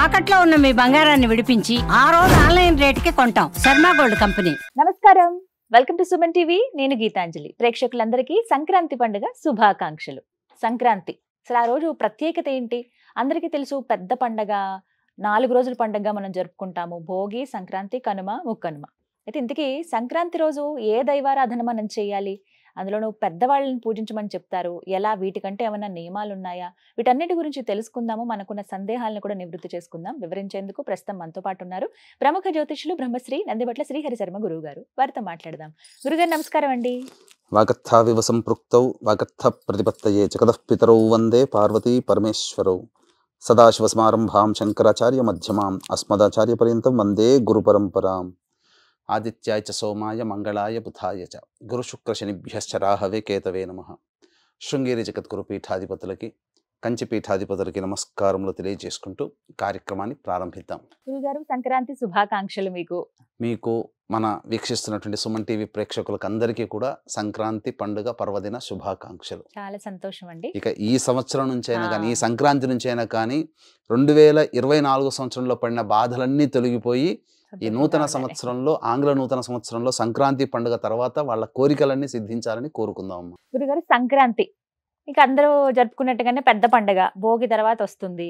తాకట్లో ఉన్న మీ బంగారాన్ని విడిపించి ఆ రోజు ఆన్లైన్ రేటుకి కొంటాం. Sharma gold company. నమస్కారం, వెల్కమ్ టు సుమన్ టీవీ. నేను గీతాంజలి. ప్రేక్షకులందరికీ సంక్రాంతి పండుగ శుభాకాంక్షలు. సంక్రాంతి అసలు ఆ రోజు ప్రత్యేకత ఏంటి? అందరికీ తెలుసు, పెద్ద పండగ, 4 రోజుల పండుగగా మనం జరుపుకుంటాము. భోగి, సంక్రాంతి, కనుమ, ముక్కనుమ. అయితే ఇంతకీ సంక్రాంతి రోజు ఏ దైవారాధన మనం చేయాలి? అందులోనూ పెద్దవాళ్ళని పూజించమని చెప్తారు. ఎలా? వీటికంటే ఏమైనా నియమాలు ఉన్నాయా? వీటన్నిటి గురించి తెలుసుకుందాము. మనకున్న సందేహాలను కూడా నివృత్తి చేసుకుందాం. వివరించేందుకు ప్రస్తుతం మనతో పాటు ఉన్నారు ప్రముఖ జ్యోతిష్యులు బ్రహ్మశ్రీ నందిబట్ల శ్రీహరి శర్మ గురువు గారు. వారితో మాట్లాడదాం. గురుగారు నమస్కారం అండి. వాగర్థావివ సంపృక్తౌ వాగర్థ ప్రతిపత్తయే జగతః పితరౌ వందే పార్వతీ పరమేశ్వరౌ. సదాశివసమారంభాం శంకరాచార్య మధ్యమాం అస్మదాచార్య పర్యంతం వందే గురు పరంపరాం. ఆదిత్యాయ చ సోమాయ మంగళాయ బుధాయ చ గురు శుక్ర శనిభ్యశ్చ రాహవే కేతవే నమః. శృంగేరి జగద్గురు పీఠాధిపతులకి, కంచి పీఠాధిపతులకి నమస్కారములు తెలియజేసుకుంటూ కార్యక్రమాన్ని ప్రారంభిద్దాం. గురుగారు, సంక్రాంతి శుభాకాంక్షలు మీకు. మన వీక్షిస్తున్నటువంటి సుమన్ టీవీ ప్రేక్షకులకు అందరికీ కూడా సంక్రాంతి పండుగ పర్వదిన శుభాకాంక్షలు. చాలా సంతోషం అండి. ఇక ఈ సంవత్సరం నుంచి అయినా కానీ, ఈ సంక్రాంతి నుంచి అయినా కానీ 2024 సంవత్సరంలో పడిన బాధలన్నీ తొలగిపోయి ఈ నూతన సంవత్సరంలో, ఆంగ్ల నూతన సంవత్సరంలో సంక్రాంతి పండుగ తర్వాత వాళ్ళ కోరికలన్నీ సిద్ధించాలని కోరుకుందాం. గురుగారు, సంక్రాంతి ఇక అందరూ జరుపుకున్నట్టుగానే పెద్ద పండుగ భోగి తర్వాత వస్తుంది.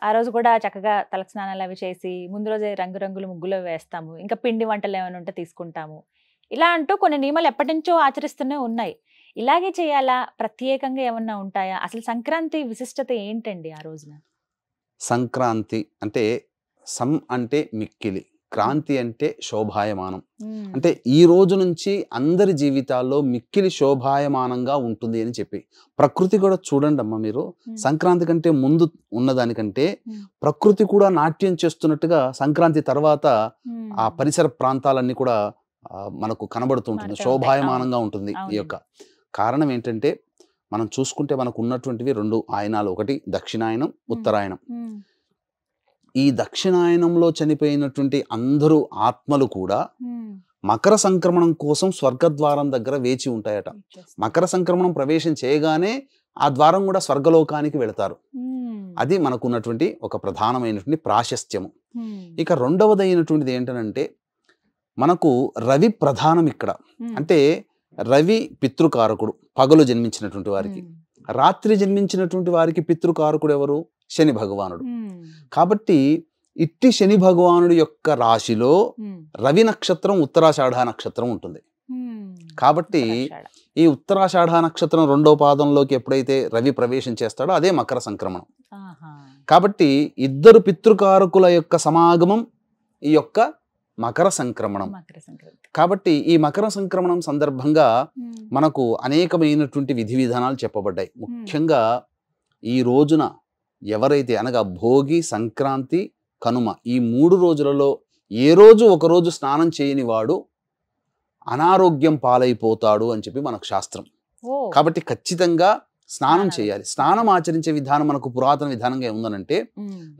ఆ రోజు కూడా చక్కగా తలస్నానాలు అవి చేసి ముందు రోజే రంగురంగులు ముగ్గులు వేస్తాము. ఇంకా పిండి వంటలు ఏమైనా ఉంటే తీసుకుంటాము. ఇలా అంటూ కొన్ని నియమాలు ఎప్పటి నుంచో ఆచరిస్తూనే ఉన్నాయి. ఇలాగే చేయాలా? ప్రత్యేకంగా ఏమన్నా ఉంటాయా? అసలు సంక్రాంతి విశిష్టత ఏంటండి ఆ రోజున? సంక్రాంతి అంటే సం అంటే మిక్కిలి, క్రాంతి అంటే శోభాయమానం. అంటే ఈ రోజు నుంచి అందరి జీవితాల్లో మిక్కిలి శోభాయమానంగా ఉంటుంది అని చెప్పి, ప్రకృతి కూడా చూడండి అమ్మ, మీరు సంక్రాంతి కంటే ముందు ఉన్నదానికంటే ప్రకృతి కూడా నాట్యం చేస్తున్నట్టుగా సంక్రాంతి తర్వాత ఆ పరిసర ప్రాంతాలన్నీ కూడా మనకు కనబడుతుంటుంది, శోభాయమానంగా ఉంటుంది. ఈ యొక్క కారణం ఏంటంటే, మనం చూసుకుంటే మనకు ఉన్నటువంటివి 2 ఆయనాలు, ఒకటి దక్షిణాయనం, ఉత్తరాయణం. ఈ దక్షిణాయనంలో చనిపోయినటువంటి అందరూ ఆత్మలు కూడా మకర సంక్రమణం కోసం స్వర్గద్వారం దగ్గర వేచి ఉంటాయట. మకర సంక్రమణం ప్రవేశం చేయగానే ఆ ద్వారం కూడా స్వర్గలోకానికి వెళతారు. అది మనకున్నటువంటి ఒక ప్రధానమైనటువంటి ప్రాశస్త్యము. ఇక రెండవదైనటువంటిది ఏంటంటే, మనకు రవి ప్రధానం ఇక్కడ. అంటే రవి పితృకారకుడు, పగలు జన్మించినటువంటి వారికి. రాత్రి జన్మించినటువంటి వారికి పితృకారకుడు ఎవరు? శని భగవానుడు. కాబట్టి ఇట్టి శని భగవానుడి యొక్క రాశిలో రవి నక్షత్రం ఉత్తరాషాఢ నక్షత్రం ఉంటుంది. కాబట్టి ఈ ఉత్తరాషాఢ నక్షత్రం 2వ పాదంలోకి ఎప్పుడైతే రవి ప్రవేశం చేస్తాడో అదే మకర సంక్రమణం. కాబట్టి ఇద్దరు పితృకారకుల యొక్క సమాగమం ఈ యొక్క మకర సంక్రమణం. కాబట్టి ఈ మకర సంక్రమణం సందర్భంగా మనకు అనేకమైనటువంటి విధి విధానాలు చెప్పబడ్డాయి. ముఖ్యంగా ఈ రోజున ఎవరైతే, అనగా భోగి, సంక్రాంతి, కనుమ, ఈ 3 రోజులలో ఏ రోజు ఒకరోజు స్నానం చేయని వాడు అనారోగ్యం పాలైపోతాడు అని చెప్పి మనకు శాస్త్రం. కాబట్టి ఖచ్చితంగా స్నానం చేయాలి. స్నానం ఆచరించే విధానం మనకు పురాతన విధానంగా ఏముందనంటే,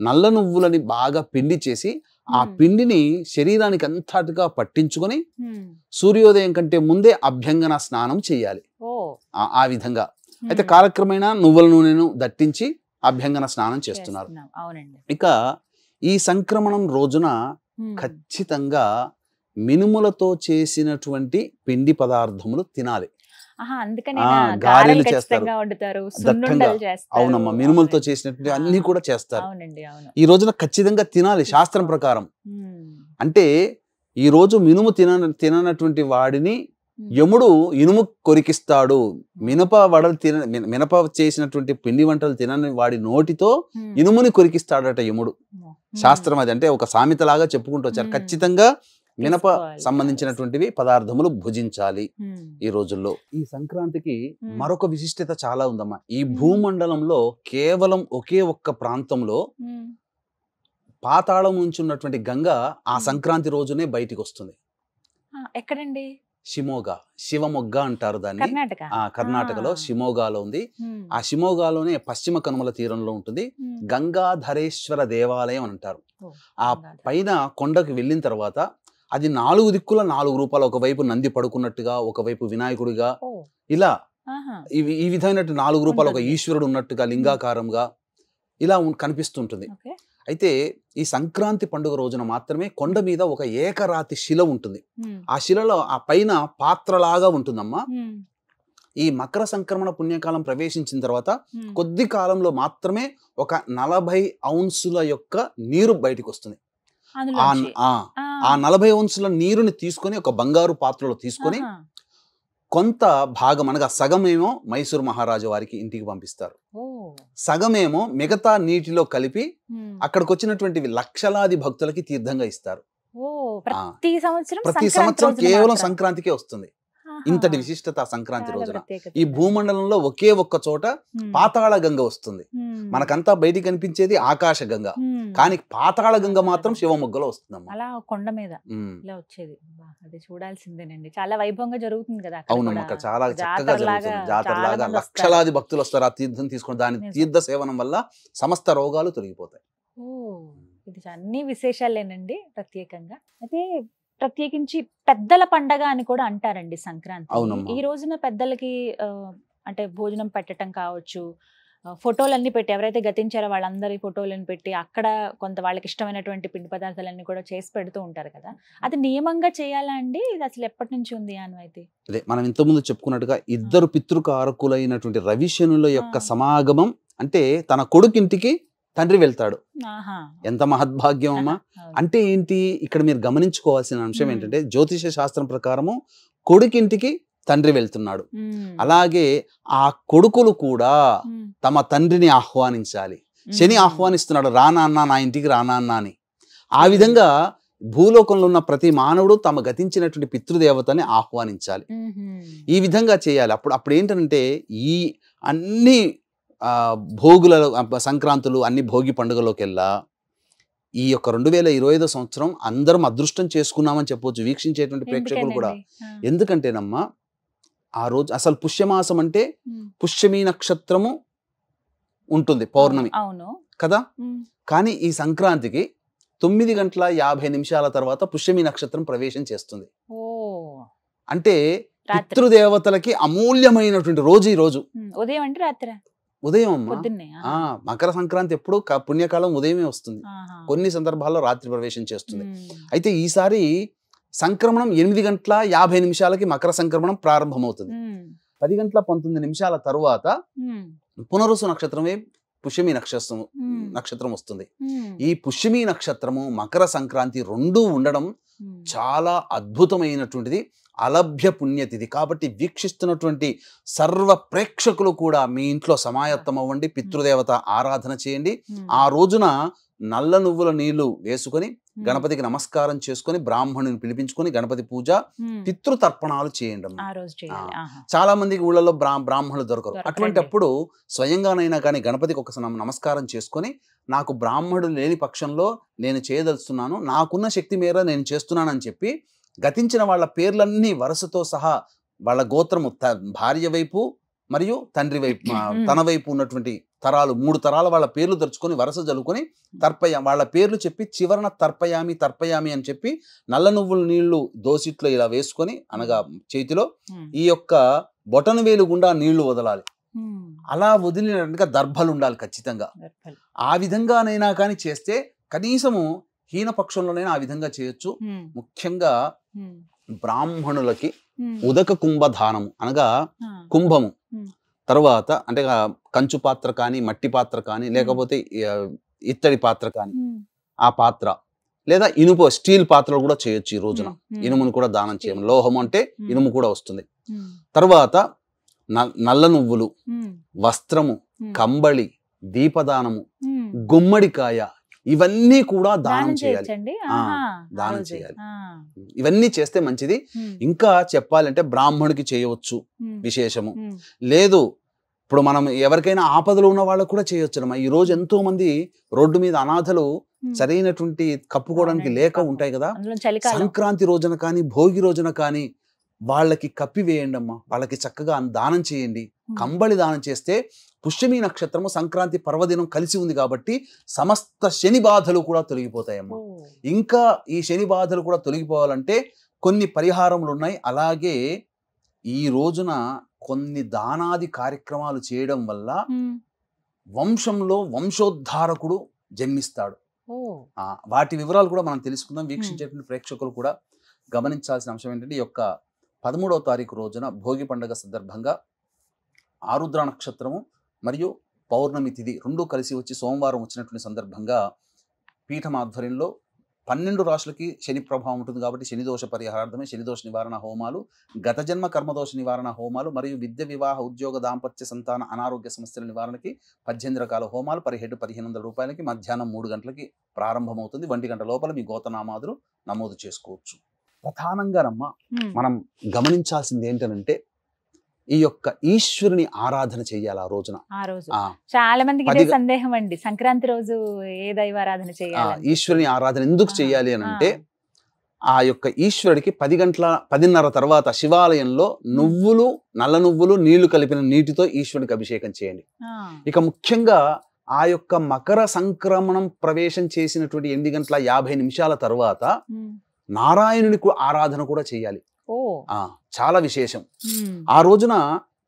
నల్ల నువ్వులని బాగా పిండి చేసి ఆ పిండిని శరీరానికి అంతటిగా పట్టించుకొని సూర్యోదయం కంటే ముందే అభ్యంగన స్నానం చేయాలి. ఆ విధంగా అయితే కాలక్రమేణా నువ్వుల నూనెను దట్టించి అభ్యంగన స్నానం చేస్తున్నారు. ఇక ఈ సంక్రమణం రోజున ఖచ్చితంగా మినుములతో చేసినటువంటి పిండి పదార్థములు తినాలి. గారెలు చేస్తారు, అవునమ్మా, మినుములతో చేసినటువంటి అన్ని కూడా చేస్తారు. ఈ రోజున ఖచ్చితంగా తినాలి శాస్త్రం ప్రకారం. అంటే ఈ రోజు మినుము తిననటువంటి వాడిని యముడు ఇనుము కొరికిస్తాడు. మినప చేసినటువంటి పిండి వంటలు తినని వాడి నోటితో ఇనుముని కొరికిస్తాడట యముడు. శాస్త్రం అది. అంటే ఒక సామెతలాగా చెప్పుకుంటూ వచ్చారు. ఖచ్చితంగా మినప సంబంధించినటువంటివి పదార్థములు భుజించాలి ఈ రోజుల్లో. ఈ సంక్రాంతికి మరొక విశిష్టత చాలా ఉందమ్మా. ఈ భూమండలంలో కేవలం ఒకే ఒక్క ప్రాంతంలో పాతాళం నుంచి ఉన్నటువంటి గంగ ఆ సంక్రాంతి రోజునే బయటికి వస్తుంది. ఎక్కడండి? షిమోగా, శివమొగ్గ అంటారు దాన్ని. కర్ణాటకలో షిమోగాలో ఉంది. ఆ షిమోగాలోనే పశ్చిమ కనుమల తీరంలో ఉంటుంది. గంగాధరేశ్వర దేవాలయం అంటారు. ఆ పైన కొండకు వెళ్ళిన తర్వాత అది 4 దిక్కుల 4 రూపాయలు, ఒకవైపు నంది పడుకున్నట్టుగా, ఒకవైపు వినాయకుడిగా, ఇలా ఈ విధమైన 4 రూపాయలు, ఒక ఈశ్వరుడు ఉన్నట్టుగా లింగాకారంగా ఇలా కనిపిస్తుంటుంది. అయితే ఈ సంక్రాంతి పండుగ రోజున మాత్రమే కొండ మీద ఒక ఏకరాతి శిల ఉంటుంది. ఆ శిలలో ఆ పైన పాత్రలాగా ఉంటుందమ్మా. ఈ మకర సంక్రమణ పుణ్యకాలం ప్రవేశించిన తర్వాత కొద్ది కాలంలో మాత్రమే ఒక 40 ఔన్సుల యొక్క నీరు బయటకు వస్తుంది. ఆ 40 ఔన్సుల నీరుని తీసుకొని ఒక బంగారు పాత్రలో తీసుకొని కొంత భాగం అనగా సగమేమో మైసూర్ మహారాజు వారికి ఇంటికి పంపిస్తారు, సగమేమో మిగతా నీటిలో కలిపి అక్కడికి వచ్చినటువంటి లక్షలాది భక్తులకి తీర్థంగా ఇస్తారు. ప్రతి సంవత్సరం కేవలం సంక్రాంతికే వస్తుంది. ఇంతటి విశిష్టత సంక్రాంతి రోజున. ఈ భూమండలంలో ఒకే ఒక్క చోట పాతాళ గంగ వస్తుంది. మనకంతా బయటికి కనిపించేది ఆకాశ గంగ, కానీ పాతాళ గంగ మాత్రం శివమొగ్గలో వస్తుందమ్మా. అలా కొండ మీద ఇలా వచ్చేది. అది చూడాల్సిందేనండి. చాలా వైభవంగా జరుగుతుంది కదా. అవునమ్మా, అక్కడ చాలా చక్కగా జరుగుతుంది. జాతరలాగా లక్షలాది భక్తులు వస్తారు ఆ తీర్థం తీసుకొని. దాని తీర్థ సేవనం వల్ల సమస్త రోగాలు తొలగిపోతాయి. ఇది అన్ని విశేషాలేనండి ప్రత్యేకంగా. అయితే ప్రత్యేకించి పెద్దల పండగ అని కూడా అంటారండి సంక్రాంతి. ఈ రోజున పెద్దలకి అంటే భోజనం పెట్టడం కావచ్చు, ఫోటోలన్నీ పెట్టి ఎవరైతే గతించారో వాళ్ళందరి ఫోటోలను పెట్టి అక్కడ కొంత వాళ్ళకి ఇష్టమైనటువంటి పిండి పదార్థాలన్నీ కూడా చేసి పెడుతూ ఉంటారు కదా. అది నియమంగా చేయాలా అండి? ఇది అసలు ఎప్పటి నుంచి ఉంది ఆనవాయితీ? అదే మనం ఇంతకుముందు చెప్పుకున్నట్టుగా ఇద్దరు పితృకారకులైనటువంటి రవిశనుల యొక్క సమాగమం. అంటే తన కొడుకింటికి తండ్రి వెళ్తాడు. ఎంత మహద్భాగ్యం అమ్మా. అంటే ఏంటి, ఇక్కడ మీరు గమనించుకోవాల్సిన అంశం ఏంటంటే జ్యోతిష శాస్త్రం ప్రకారము కొడుకింటికి తండ్రి వెళ్తున్నాడు. అలాగే ఆ కొడుకులు కూడా తమ తండ్రిని ఆహ్వానించాలి. శని ఆహ్వానిస్తున్నాడు, రానాన్న నా ఇంటికి రానాన్న అని. ఆ విధంగా భూలోకంలో ఉన్న ప్రతి మానవుడు తమ గతించినటువంటి పితృదేవతని ఆహ్వానించాలి. ఈ విధంగా చేయాలి. అప్పుడు ఏంటంటే ఈ అన్ని భోగుల సంక్రాంతులు అన్ని భోగి పండుగలోకెల్లా ఈ యొక్క 2025 సంవత్సరం అందరం అదృష్టం చేసుకున్నామని చెప్పవచ్చు వీక్షించేటువంటి ప్రేక్షకులు కూడా. ఎందుకంటేనమ్మా ఆ రోజు అసలు పుష్యమాసం అంటే పుష్యమీ నక్షత్రము ఉంటుంది, పౌర్ణమి కదా. కానీ ఈ సంక్రాంతికి 9:50 తర్వాత పుష్యమీ నక్షత్రం ప్రవేశం చేస్తుంది. అంటే పితృదేవతలకి అమూల్యమైనటువంటి రోజు ఈ రోజు. ఉదయం అంటే రాత్రి? ఉదయం అమ్మా. మకర సంక్రాంతి ఎప్పుడు పుణ్యకాలం ఉదయమే వస్తుంది, కొన్ని సందర్భాల్లో రాత్రి ప్రవేశం చేస్తుంది. అయితే ఈసారి సంక్రమణం 8:50 మకర సంక్రమణం ప్రారంభమవుతుంది. 10:19 తరువాత పునరుసు నక్షత్రమే పుష్యమీ నక్షత్రం వస్తుంది. ఈ పుష్యమీ నక్షత్రము మకర సంక్రాంతి రెండూ ఉండడం చాలా అద్భుతమైనటువంటిది, అలభ్య పుణ్యతిథి. కాబట్టి వీక్షిస్తున్నటువంటి సర్వ ప్రేక్షకులు కూడా మీ ఇంట్లో సమాయత్తం అవ్వండి, పితృదేవత ఆరాధన చేయండి. ఆ రోజున నల్ల నువ్వుల నీళ్లు వేసుకొని గణపతికి నమస్కారం చేసుకొని బ్రాహ్మణుని పిలిపించుకొని గణపతి పూజ పితృతర్పణాలు చేయండి. చాలా మందికి ఊళ్ళలో బ్రాహ్మణులు దొరకరు. అటువంటిప్పుడు స్వయంగానైనా కానీ గణపతికి ఒక నమస్కారం చేసుకొని నాకు బ్రాహ్మణుడు లేని పక్షంలో నేను చేయదలుస్తున్నాను, నాకున్న శక్తి మేర నేను చేస్తున్నానని చెప్పి గతించిన వాళ్ళ పేర్లన్నీ వరుసతో సహా వాళ్ళ గోత్రము భార్య వైపు మరియు తండ్రి వైపు తన వైపు ఉన్నటువంటి తరాలు 3 తరాల వాళ్ళ పేర్లు తెరుచుకొని వరుస జలుకొని వాళ్ళ పేర్లు చెప్పి చివరన తర్పయామి అని చెప్పి నల్ల నువ్వుల నీళ్లు దోసిట్లో ఇలా వేసుకొని అనగా చేతిలో ఈ యొక్క బొటన వేలు గుండా నీళ్లు వదలాలి. అలా వదిలినట్టుగా దర్భలు ఉండాలి ఖచ్చితంగా. ఆ విధంగానైనా కానీ చేస్తే కనీసము హీనపక్షంలోనైనా ఆ విధంగా చేయొచ్చు. ముఖ్యంగా బ్రాహ్మణులకి ఉదక కుంభదానము అనగా కుంభము తర్వాత అంటే కంచు పాత్ర కానీ మట్టి పాత్ర కానీ లేకపోతే ఇత్తడి పాత్ర కానీ ఆ పాత్ర లేదా ఇనుప స్టీల్ పాత్రలు కూడా చేయొచ్చు. ఈ రోజున ఇనుమును కూడా దానం చేయము. లోహం అంటే ఇనుము కూడా వస్తుంది. తర్వాత నల్ల నువ్వులు, వస్త్రము, కంబళి, దీపదానము, గుమ్మడికాయ ఇవన్నీ కూడా దానం చేయాలి. దానం చేయాలి. ఇవన్నీ చేస్తే మంచిది. ఇంకా చెప్పాలంటే బ్రాహ్మణుడికి చేయవచ్చు విశేషము. లేదు ఇప్పుడు మనం ఎవరికైనా ఆపదలు ఉన్న వాళ్ళకు కూడా చేయొచ్చు. ఈ రోజు ఎంతో మంది రోడ్డు మీద అనాథలు సరైనటువంటి కప్పుకోవడానికి లేక ఉంటాయి కదా. సంక్రాంతి రోజున కానీ భోగి రోజున కానీ వాళ్ళకి కప్పి వేయండి అమ్మా. వాళ్ళకి చక్కగా దానం చేయండి. కంబళి దానం చేస్తే పుష్యమీ నక్షత్రము సంక్రాంతి పర్వదినం కలిసి ఉంది కాబట్టి సమస్త శని బాధలు కూడా తొలగిపోతాయమ్మా. ఇంకా ఈ శని బాధలు కూడా తొలగిపోవాలంటే కొన్ని పరిహారములు ఉన్నాయి. అలాగే ఈ రోజున కొన్ని దానాది కార్యక్రమాలు చేయడం వల్ల వంశంలో వంశోద్ధారకుడు జన్మిస్తాడు. వాటి వివరాలు కూడా మనం తెలుసుకుందాం. వీక్షించేటువంటి ప్రేక్షకులు కూడా గమనించాల్సిన అంశం ఏంటంటే, ఈ యొక్క 13వ తారీఖు రోజున భోగి పండుగ సందర్భంగా ఆరుద్ర నక్షత్రము మరియు పౌర్ణమి తిథి రెండు కలిసి వచ్చి సోమవారం వచ్చినటువంటి సందర్భంగా పీఠం ఆధ్వర్యంలో 12 రాశులకి శని ప్రభావం ఉంటుంది కాబట్టి శని దోష పరిహారార్థమే శని దోష నివారణ హోమాలు, గత జన్మ కర్మదోష నివారణ హోమాలు మరియు విద్య, వివాహ, ఉద్యోగ, దాంపత్య, సంతాన, అనారోగ్య సమస్యల నివారణకి 18 రకాల హోమాలు పర్ హెడ్ 1500 రూపాయలకి మధ్యాహ్నం 3 గంటలకి ప్రారంభమవుతుంది. 1 గంట లోపల మీ గోతనామాదులు నమోదు చేసుకోవచ్చు. ప్రధానంగానమ్మ మనం గమనించాల్సింది ఏంటంటే, ఈ యొక్క ఈశ్వరుని ఆరాధన చెయ్యాలి ఆ రోజున. చాలా మందికి సందేహం అండి, సంక్రాంతి రోజు ఏ దైవారాధన చేయాలి, ఈశ్వరుని ఆరాధన ఎందుకు చెయ్యాలి అని అంటే, ఆ యొక్క ఈశ్వరుడికి 10:30 తర్వాత శివాలయంలో నువ్వులు, నల్ల నువ్వులు, నీళ్లు కలిపిన నీటితో ఈశ్వరుడికి అభిషేకం చేయండి. ఇక ముఖ్యంగా ఆ యొక్క మకర సంక్రమణం ప్రవేశం చేసినటువంటి 8:50 తర్వాత నారాయణునికి ఆరాధన కూడా చేయాలి. చాలా విశేషం. ఆ రోజున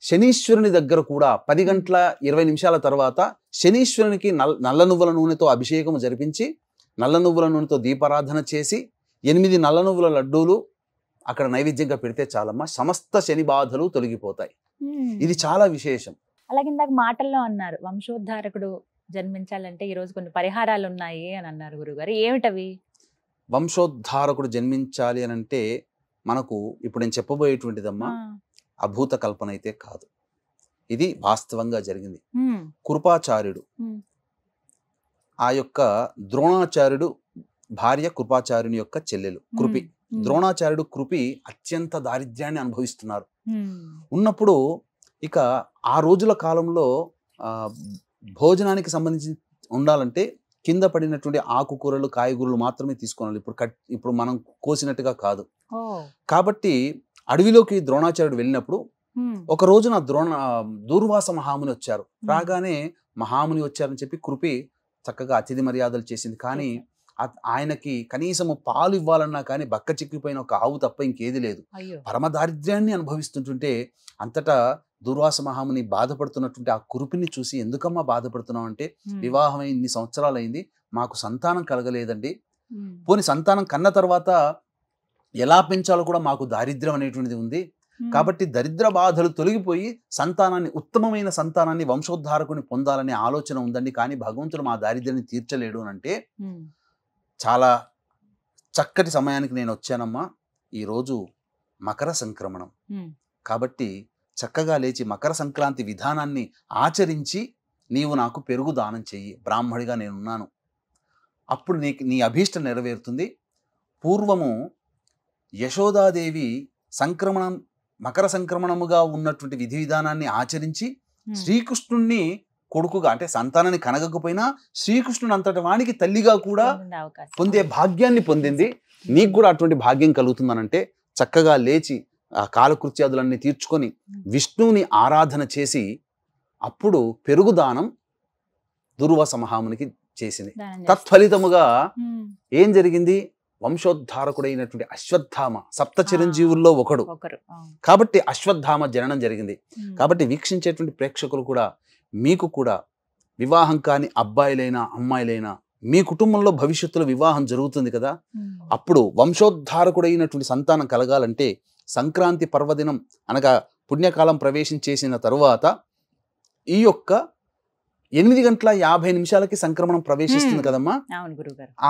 శనీశ్వరుని దగ్గర కూడా 10:20 తర్వాత శనీశ్వరునికి నల్ల నువ్వుల నూనెతో అభిషేకం జరిపించి, నల్ల నువ్వుల నూనెతో దీపారాధన చేసి 8 నల్ల నువ్వుల లడ్డూలు అక్కడ నైవేద్యంగా పెడితే చాలమ్మా, సమస్త శని బాధలు తొలగిపోతాయి. ఇది చాలా విశేషం. అలాగే ఇందాక మాటల్లో అన్నారు, వంశోద్ధారకుడు జన్మించాలంటే ఈ రోజు కొన్ని పరిహారాలు ఉన్నాయి అని అన్నారు గురుగారు, ఏమిటవి? వంశోద్ధారకుడు జన్మించాలి అని అంటే మనకు ఇప్పుడు నేను చెప్పబోయేటువంటిదమ్మా అభూత కల్పన అయితే కాదు, ఇది వాస్తవంగా జరిగింది. కృపాచార్యుడు, ఆ యొక్క ద్రోణాచార్యుడు భార్య కృపాచార్యుని యొక్క చెల్లెలు కృపి. ద్రోణాచార్యుడు కృపి అత్యంత దారిద్ర్యాన్ని అనుభవిస్తున్నారు. ఉన్నప్పుడు ఇక ఆ రోజుల కాలంలో భోజనానికి సంబంధించి ఉండాలంటే కింద పడినటువంటి ఆకుకూరలు, కాయగూరలు మాత్రమే తీసుకోవాలి. ఇప్పుడు మనం కోసినట్టుగా కాదు. కాబట్టి అడవిలోకి ద్రోణాచార్యుడు వెళ్ళినప్పుడు ఒక రోజున దూర్వాస మహాముని వచ్చారు. రాగానే మహాముని వచ్చారని చెప్పి కృపి చక్కగా అతిథి మర్యాదలు చేసింది. కానీ ఆయనకి కనీసము పాలు ఇవ్వాలన్నా కానీ బక్క చిక్కిపోయిన ఒక ఆవు తప్ప ఇంకేది లేదు. పరమ దారిద్ర్యాన్ని అనుభవిస్తుంటుంటే అంతటా దూర్వాస మహాముని బాధపడుతున్నటువంటి ఆ కురుపిని చూసి, ఎందుకమ్మా బాధపడుతున్నావు అంటే, వివాహమై ఇన్ని సంవత్సరాలు అయింది, మాకు సంతానం కలగలేదండి, పోని సంతానం కన్న తర్వాత ఎలా పెంచాలో కూడా మాకు దారిద్ర్యం అనేటువంటిది ఉంది, కాబట్టి దరిద్ర బాధలు తొలగిపోయి సంతానాన్ని, ఉత్తమమైన సంతానాన్ని, వంశోద్ధారకుని పొందాలనే ఆలోచన ఉందండి, కానీ భగవంతుడు మా దారిద్ర్యాన్ని తీర్చలేడు అని అంటే, చాలా చక్కటి సమయానికి నేను వచ్చానమ్మా, ఈరోజు మకర సంక్రమణం కాబట్టి చక్కగా లేచి మకర సంక్రాంతి విధానాన్ని ఆచరించి నీవు నాకు పెరుగు దానం చెయ్యి, బ్రాహ్మడిగా నేనున్నాను, అప్పుడు నీ అభీష్టం నెరవేరుతుంది. పూర్వము యశోదాదేవి మకర సంక్రమణముగా ఉన్నటువంటి విధి విధానాన్ని ఆచరించి శ్రీకృష్ణుణ్ణి కొడుకుగా, అంటే సంతానాన్ని కనగకపోయినా శ్రీకృష్ణుని అంతటి వానికి తల్లిగా కూడా పొందే భాగ్యాన్ని పొందింది. నీకు కూడా అటువంటి భాగ్యం కలుగుతుందనంటే చక్కగా లేచి ఆ కాలకృత్యాదులన్నీ తీర్చుకొని విష్ణువుని ఆరాధన చేసి అప్పుడు పెరుగుదానం దుర్వాస మహామునికి చేసింది. తత్ఫలితముగా ఏం జరిగింది? వంశోద్ధారకుడైనటువంటి అశ్వత్థామ సప్త చిరంజీవుల్లో ఒకడు కాబట్టి అశ్వత్థామ జననం జరిగింది. కాబట్టి వీక్షించేటువంటి ప్రేక్షకులు కూడా, మీకు కూడా వివాహం కాని అబ్బాయిలైనా అమ్మాయిలైనా మీ కుటుంబంలో భవిష్యత్తులో వివాహం జరుగుతుంది కదా, అప్పుడు వంశోద్ధారకుడైనటువంటి సంతానం కలగాలంటే సంక్రాంతి పర్వదినం అనగా పుణ్యకాలం ప్రవేశం చేసిన తరువాత ఈ యొక్క 8:50 సంక్రమణం ప్రవేశిస్తుంది కదమ్మా.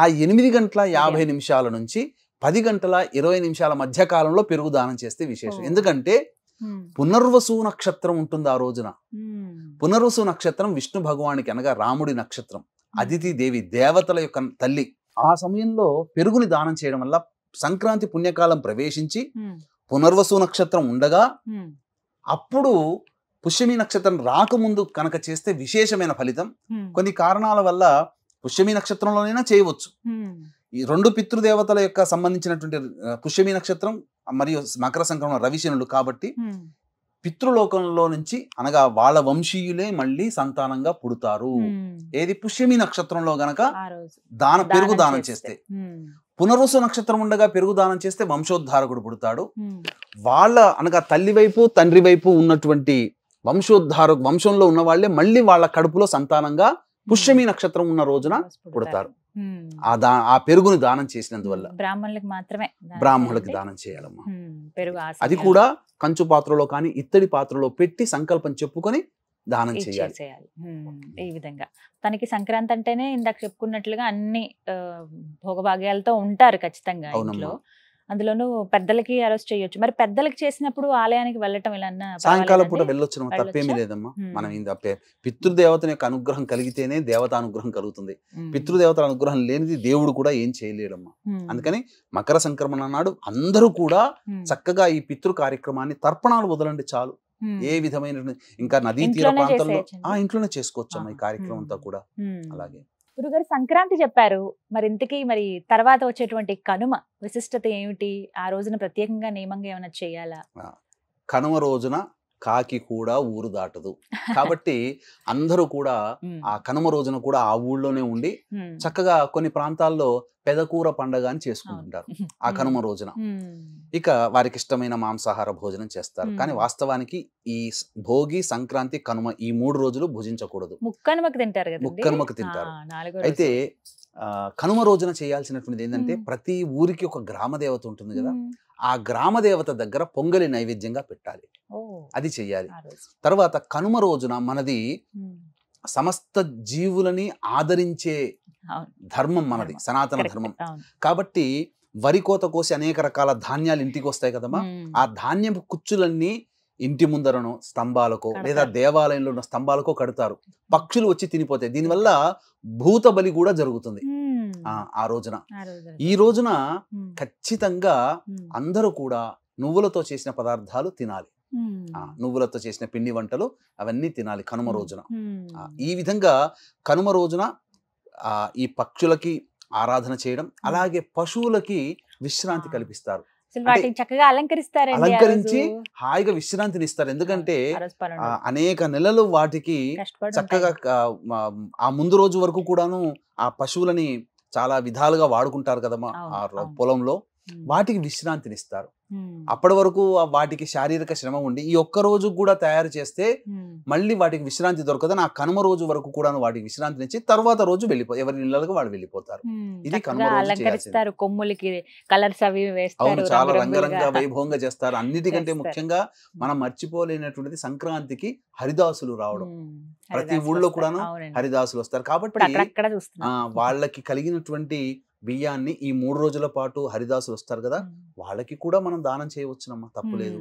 ఆ 8:50 నుంచి 10:20 మధ్య కాలంలో పెరుగు దానం చేస్తే విశేషం. ఎందుకంటే పునర్వసు నక్షత్రం ఉంటుంది ఆ రోజున. పునర్వసు నక్షత్రం విష్ణు భగవానికి అనగా రాముడి నక్షత్రం, అదితి దేవి దేవతల యొక్క తల్లి. ఆ సమయంలో పెరుగుని దానం చేయడం వల్ల సంక్రాంతి పుణ్యకాలం ప్రవేశించి పునర్వసు నక్షత్రం ఉండగా అప్పుడు పుష్యమి నక్షత్రం రాకముందు కనుక చేస్తే విశేషమైన ఫలితం. కొన్ని కారణాల వల్ల పుష్యమి నక్షత్రంలోనైనా చేయవచ్చు. ఈ రెండు పితృదేవతల యొక్క సంబంధించినటువంటి పుష్యమి నక్షత్రం మరియు మకర సంక్రమణ రవిశనులు కాబట్టి పితృలోకంలో నుంచి అనగా వాళ్ళ వంశీయులే మళ్ళీ సంతానంగా పుడతారు. ఏది పుష్యమి నక్షత్రంలో గనక పెరుగు దానం చేస్తే. పునర్వసు నక్షత్రం ఉండగా పెరుగు దానం చేస్తే వంశోద్ధారకుడు పుడతాడు. వాళ్ళ అనగా తల్లి వైపు తండ్రి వైపు ఉన్నటువంటి వంశంలో ఉన్న వాళ్ళే మళ్ళీ వాళ్ళ కడుపులో సంతానంగా పుష్యమి నక్షత్రం ఉన్న రోజున పుడతారు. ఆ పెరుగుని దానం చేసినందువల్ల. బ్రాహ్మణులకు మాత్రమే బ్రాహ్మణులకి దానం చేయాలమ్మా. పెరుగు అది కూడా కంచు పాత్రలో కానీ ఇత్తడి పాత్రలో పెట్టి సంకల్పం చెప్పుకొని దానం చేయాలి. ఈ విధంగా తనకి సంక్రాంతి అంటేనే ఇందాక చెప్పుకున్నట్లుగా అన్ని భోగభాగ్యాలతో ఉంటారు ఖచ్చితంగా ఇంట్లో. అందులోనూ పెద్దలకి ఆ రోజు చేయొచ్చు. మరి పెద్దలకి చేసినప్పుడు ఆలయానికి వెళ్ళటం ఇలా సాయంకాలం పూట వెళ్ళొచ్చు, తప్పేమీ లేదమ్మా. మనం పితృదేవత యొక్క అనుగ్రహం కలిగితేనే దేవత అనుగ్రహం కలుగుతుంది. పితృదేవతల అనుగ్రహం లేనిది దేవుడు కూడా ఏం చేయలేడమ్మా. అందుకని మకర సంక్రమణ నాడు అందరూ కూడా చక్కగా ఈ పితృ కార్యక్రమాన్ని తర్పణాలు వదలండి చాలు. ఏ విధమైన ఇంకా నదీ తీర ప్రాంతంలో ఇంట్లోనే చేసుకోవచ్చు అమ్మా ఈ కార్యక్రమం అంతా కూడా. అలాగే గురుగారు సంక్రాంతి చెప్పారు, మరి ఇంతకీ మరి తర్వాత వచ్చేటువంటి కనుమ విశిష్టత ఏమిటి? ఆ రోజున ప్రత్యేకంగా నియమంగా ఏమైనా చేయాలా? కనుమ రోజున కాకి కూడా ఊరు దాటదు కాబట్టి అందరూ కూడా ఆ కనుమ రోజున కూడా ఆ ఊళ్ళోనే ఉండి చక్కగా కొన్ని ప్రాంతాల్లో పెదకూర పండగ అని చేసుకుంటుంటారు ఆ కనుమ రోజున. ఇక వారికి ఇష్టమైన మాంసాహార భోజనం చేస్తారు. కానీ వాస్తవానికి ఈ భోగి, సంక్రాంతి, కనుమ ఈ 3 రోజులు భుజించకూడదు. ముక్కనుమకు తింటారు. అయితే కనుమ రోజున చేయాల్సినటువంటిది ఏంటంటే ప్రతి ఊరికి ఒక గ్రామ దేవత ఉంటుంది కదా, ఆ గ్రామ దేవత దగ్గర పొంగలి నైవేద్యంగా పెట్టాలి. అది చెయ్యాలి. తర్వాత కనుమ రోజున మనది సమస్త జీవులని ఆదరించే ధర్మం మనది, సనాతన ధర్మం. కాబట్టి వరి కోత కోసి అనేక రకాల ధాన్యాలు ఇంటికి వస్తాయి కదమ్మా. ఆ ధాన్యపు కుచ్చులన్నీ ఇంటి ముందరనో స్తంభాలకో లేదా దేవాలయంలో ఉన్న స్తంభాలకో కడతారు. పక్షులు వచ్చి తినిపోతాయి. దీనివల్ల భూత బలి కూడా జరుగుతుంది ఆ రోజున. ఈ రోజున ఖచ్చితంగా అందరూ కూడా నువ్వులతో చేసిన పదార్థాలు తినాలి. నువ్వులతో చేసిన పిండి వంటలు అవన్నీ తినాలి కనుమ రోజున. ఈ విధంగా కనుమ రోజున ఈ పక్షులకి ఆరాధన చేయడం, అలాగే పశువులకి విశ్రాంతి కల్పిస్తారు. చక్కగా అలంకరించి హాయిగా విశ్రాంతిని ఇస్తారు. ఎందుకంటే అనేక నెలలు వాటికి చక్కగా ఆ ముందు రోజు వరకు కూడాను ఆ పశువులని చాలా విధాలుగా వాడుకుంటారు కదమ్మా ఆ పొలంలో. వాటికి విశ్రాంతిని ఇస్తారు. అప్పటి వరకు వాటికి శారీరక శ్రమ ఉండి ఈ ఒక్క రోజు కూడా తయారు చేస్తే మళ్ళీ వాటికి విశ్రాంతి దొరకదని ఆ కనుమ రోజు వరకు కూడా వాటికి విశ్రాంతిని ఇచ్చి తర్వాత రోజు ఎవరి ఇళ్ళకి వాళ్ళు వెళ్ళిపోతారు. ఇది కనుమ రోజు కొమ్ములకి కలర్స్ అవి వేస్తారు, చాలా రంగరంగ వైభవంగా చేస్తారు. అన్నిటికంటే ముఖ్యంగా మనం మర్చిపోలేనటువంటిది సంక్రాంతికి హరిదాసులు రావడం. ప్రతి ఊళ్ళో కూడాను హరిదాసులు వస్తారు. కాబట్టి వాళ్ళకి కలిగినటువంటి బియ్యాన్ని ఈ 3 రోజుల పాటు హరిదాసులు వస్తారు కదా, వాళ్ళకి కూడా మనం దానం చేయవచ్చునమ్మా, తప్పులేదు.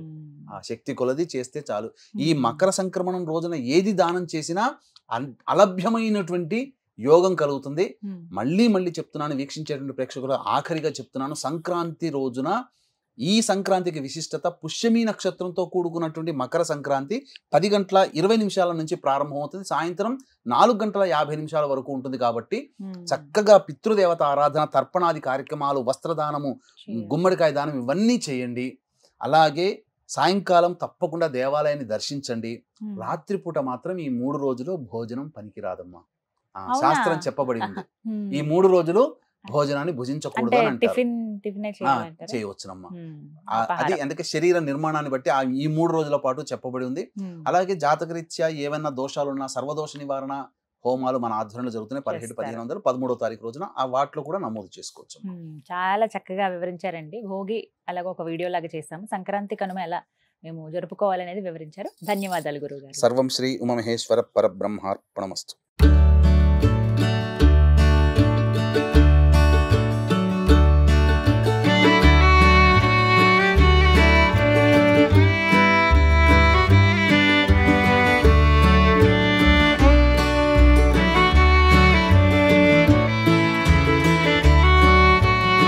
ఆ శక్తి కొలది చేస్తే చాలు. ఈ మకర సంక్రమణం రోజున ఏది దానం చేసినా అలభ్యమైనటువంటి యోగం కలుగుతుంది. మళ్ళీ మళ్ళీ చెప్తున్నాను వీక్షించేటువంటి ప్రేక్షకులు, ఆఖరిగా చెప్తున్నాను, సంక్రాంతి రోజున ఈ సంక్రాంతికి విశిష్టత పుష్యమి నక్షత్రంతో కూడుకున్నటువంటి మకర సంక్రాంతి 10:20 నుంచి ప్రారంభమవుతుంది. సాయంత్రం 4:50 వరకు ఉంటుంది. కాబట్టి చక్కగా పితృదేవత ఆరాధన, తర్పణాది కార్యక్రమాలు, వస్త్రదానము, గుమ్మడికాయ దానం ఇవన్నీ చేయండి. అలాగే సాయంకాలం తప్పకుండా దేవాలయాన్ని దర్శించండి. రాత్రిపూట మాత్రం ఈ 3 రోజులు భోజనం పనికిరాదమ్మా. శాస్త్రం చెప్పబడి ఉంది ఈ 3 రోజులు భోజనాన్ని భుజించకూడదు అని అంటారు. చేయవచ్చునమ్మా. అది అందుకే శరీర నిర్మాణాన్ని బట్టి ఈ 3 రోజుల పాటు చెప్పబడి ఉంది. అలాగే జాతకరీత్యా ఏమైనా దోషాలున్నా సర్వదోష నివారణ హోమాలు మన ఆధ్వర్యంలో జరుగుతున్నాయి. 17, 15, 13వ తారీఖు రోజున ఆ వాటిలో కూడా నమోదు చేసుకోవచ్చు. చాలా చక్కగా వివరించారండి. భోగి అలాగే ఒక వీడియో లాగా చేసాము, సంక్రాంతి కనుమ ఎలా మేము జరుపుకోవాలనేది వివరించారు. ధన్యవాదాలు గురువు గారు. సర్వం శ్రీ ఉమామహేశ్వర పరబ్రహ్మార్పణమస్తు.